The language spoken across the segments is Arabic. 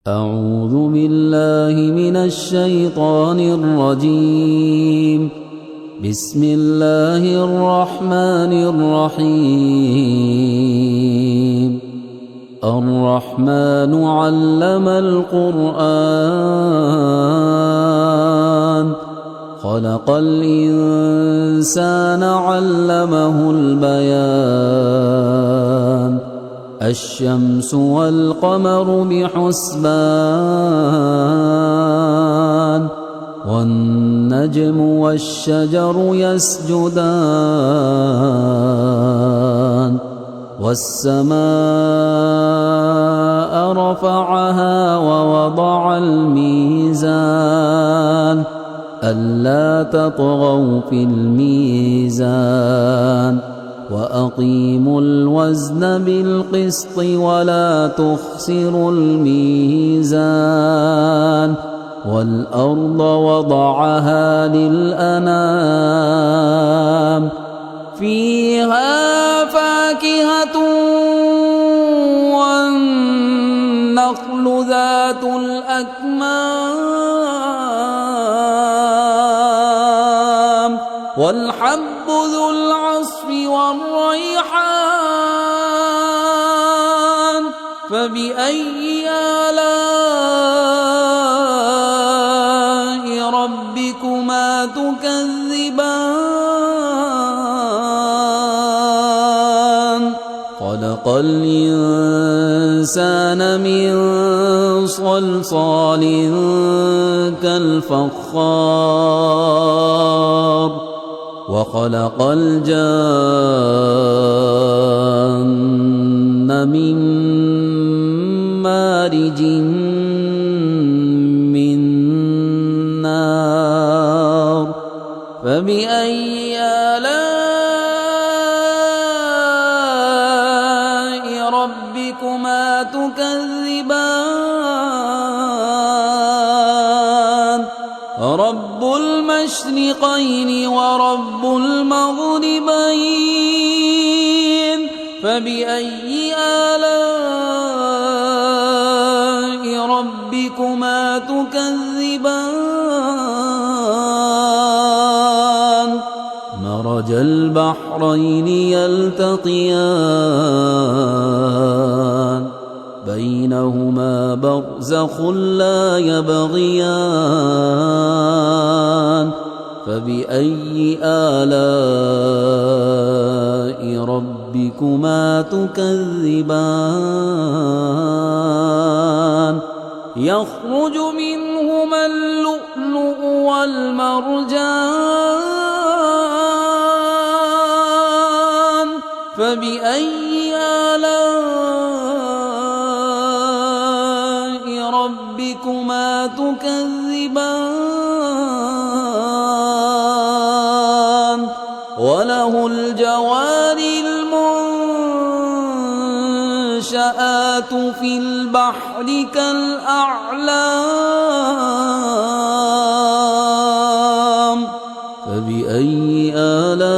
أعوذ بالله من الشيطان الرجيم. بسم الله الرحمن الرحيم. الرحمن علم القرآن خلق الإنسان علمه البيان الشمس والقمر بحسبان والنجم والشجر يسجدان والسماء رفعها ووضع الميزان ألا تطغوا في الميزان وأقيموا الوزن بالقسط ولا تخسروا الميزان والأرض وضعها للأنام فيها فاكهة والنخل ذات الأكمام والحب ذو العصف والريحان فبأي آلاء ربكما تكذبان خلق الإنسان من صلصال كالفخار وخلق الجان من مارج من نار فبأي آلاء ربكما تكذبان رب المشرقين ورب المغربين فبأي آلاء ربكما تكذبان مرج البحرين يلتقيان بينهما برزخ لا يبغيان فبأي آلاء ربكما تكذبان يخرج منهما اللؤلؤ والمرجان فبأي آلاء ربكما تكذبان وله الجوار المنشآت في البحر كالأعلام فبأي آلاء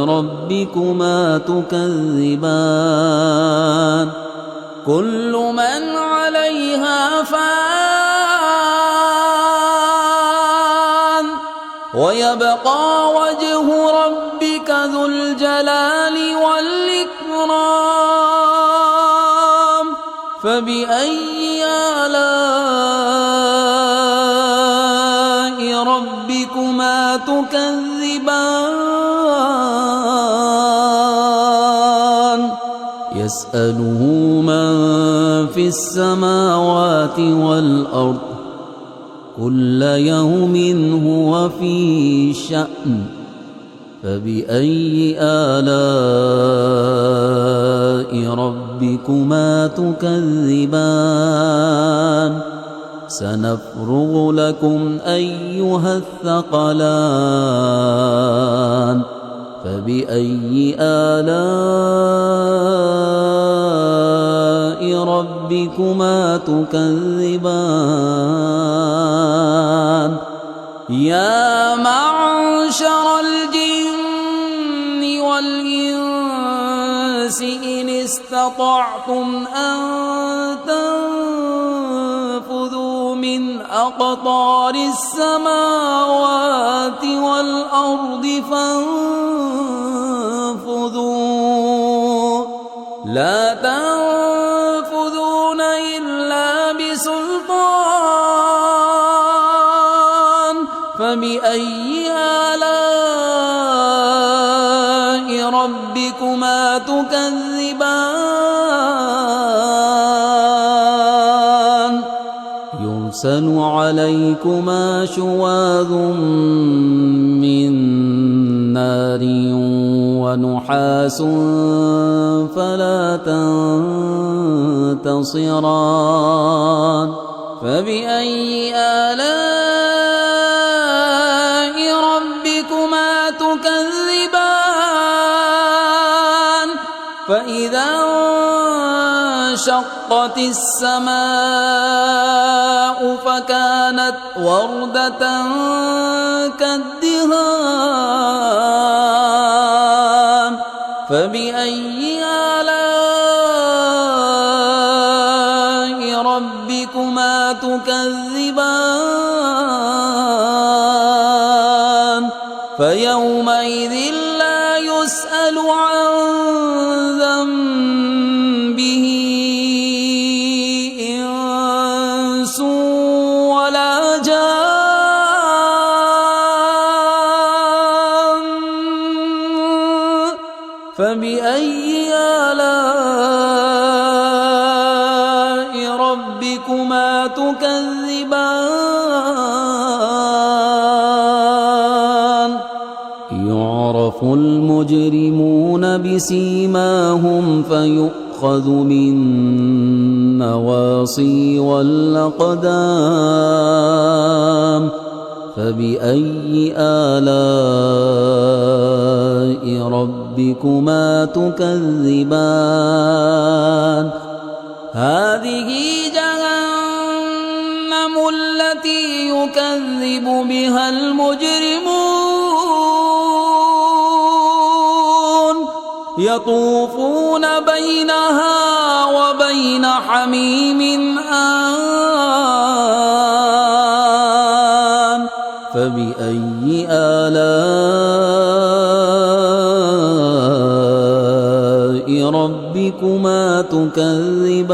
ربكما تكذبان كل من عليها فان ويبقى وجه ربك ذو الجلال والإكرام فبأي آلاء ربكما تكذبان يسأله من في السماوات والأرض كل يوم هو في شأن فبأي آلاء ربكما تكذبان سنفرغ لكم أيها الثقلان فبأي آلاء ربكما تكذبان يا معشر الجن والإنس إن استطعتم استطعتم أن تنفذوا من أقطار السماوات والأرض فانفذوا لا تنفذون إلا بسلطان فبأي آلاء ربكما تكذبان يرسل عليكما شواظ من نار ونحاس فلا تنتصران فبأي آلاء ربكما تكذبان فإذا انشقت السماء فكانت وردة كالدهان فبأي آلاء ربكما تكذبان فيومئذ لا يسأل عن ذنبه إنس ولا جان فبأي آلاء ربكما تكذبان يعرف المجرمون بسيماهم فيؤخذ بالنواصي والأقدام فبأي آلاء ربكما تكذبان هذه جهنم التي يكذب بها المجرمون يطوفون بينها وبين حميم آن فبأي آلاء ربكما تكذبان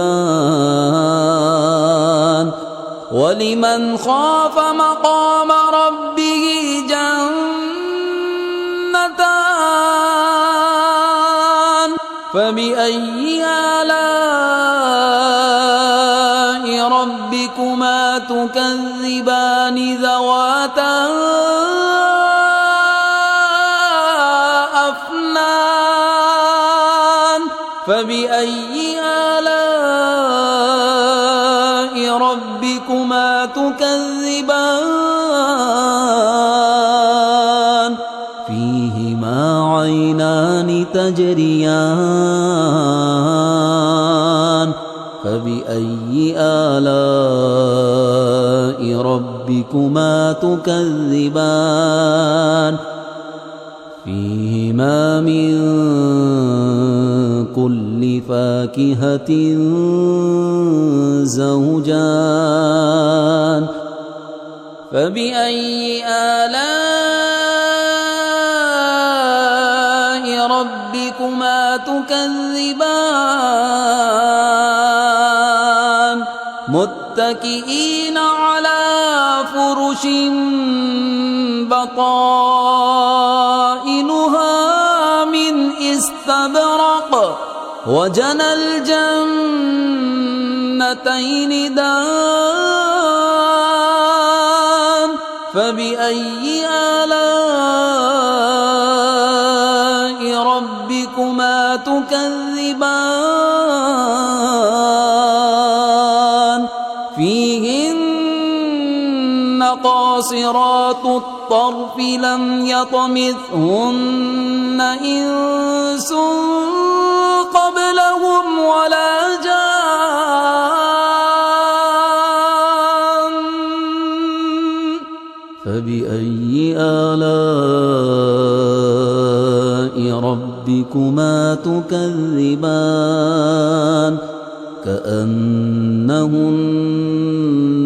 ولمن خاف مقام ربه جنتان فبأي آلاء ربكما تكذبان ذواتا أفنان فبأي آلاء ربكما تكذبان فيهما عينان تجريان فبأي آلاء ربكما تكذبان فيهما من كل فاكهة زوجان فبأي آلاء ربكما تكذبان متكئين على فرش بطائنها من استبرق وجنى الجنتين دان فبأي آلاء ربكما تكذبان فيهن قاصرات الطرف لم يطمثهن إنس قبلهم ولا جان فبأي آلاء ربكما تكذبان كأنهن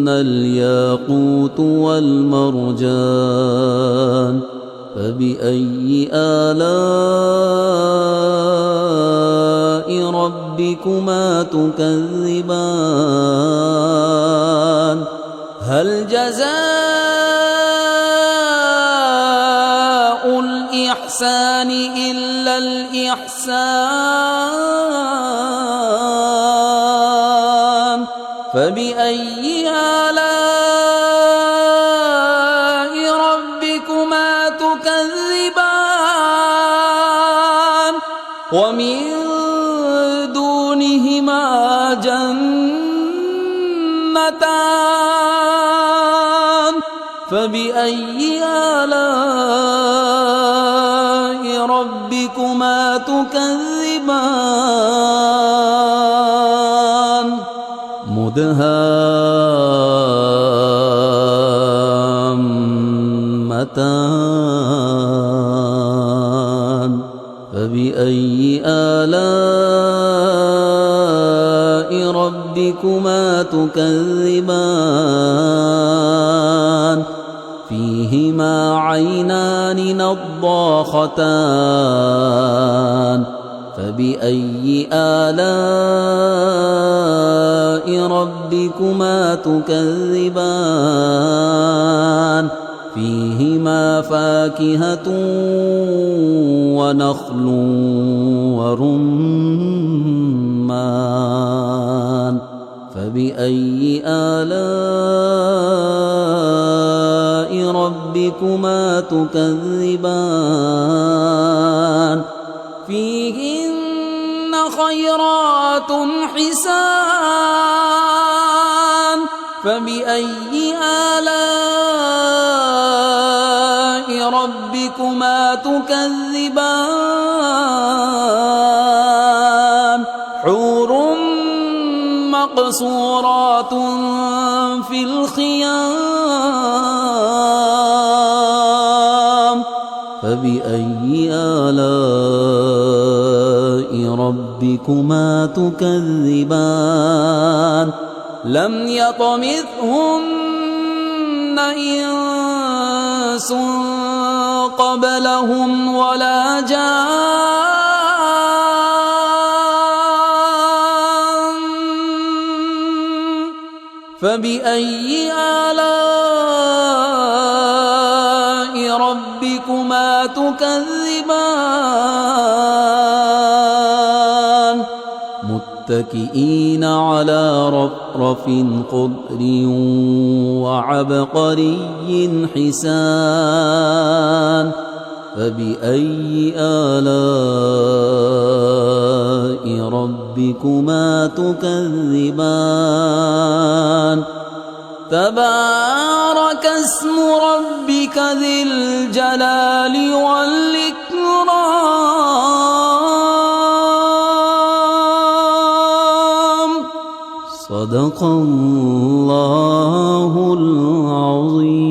الياقوت والمرجان فبأي آلاء ربكما تكذبان هل جزاء الإحسان إلا الإحسان فبأي آلاء ربكما تكذبان ومن دونهما جنتان فبأي آلاء ربكما تكذبان مدهامتان فبأي آلاء ربكما تكذبان فيهما عينان نضاختان فبأي آلاء ربكما تكذبان فيهما فاكهة ونخل ورمان فبأي آلاء ربكما تكذبان فيهن خيرات حسان فبأي آلاء ربكما تكذبان حور مقصورات في الخيام فبأي آلاء ربكما تكذبان لم يطمثهن إنس قبلهم ولا جان فبأي آلاء ربكما تكذبان متكئين على رفرف خضر وعبقري حسان فبأي آلاء ربكما تكذبان تبارك اسم ربك ذي الجلال والإكرام صدق الله العظيم.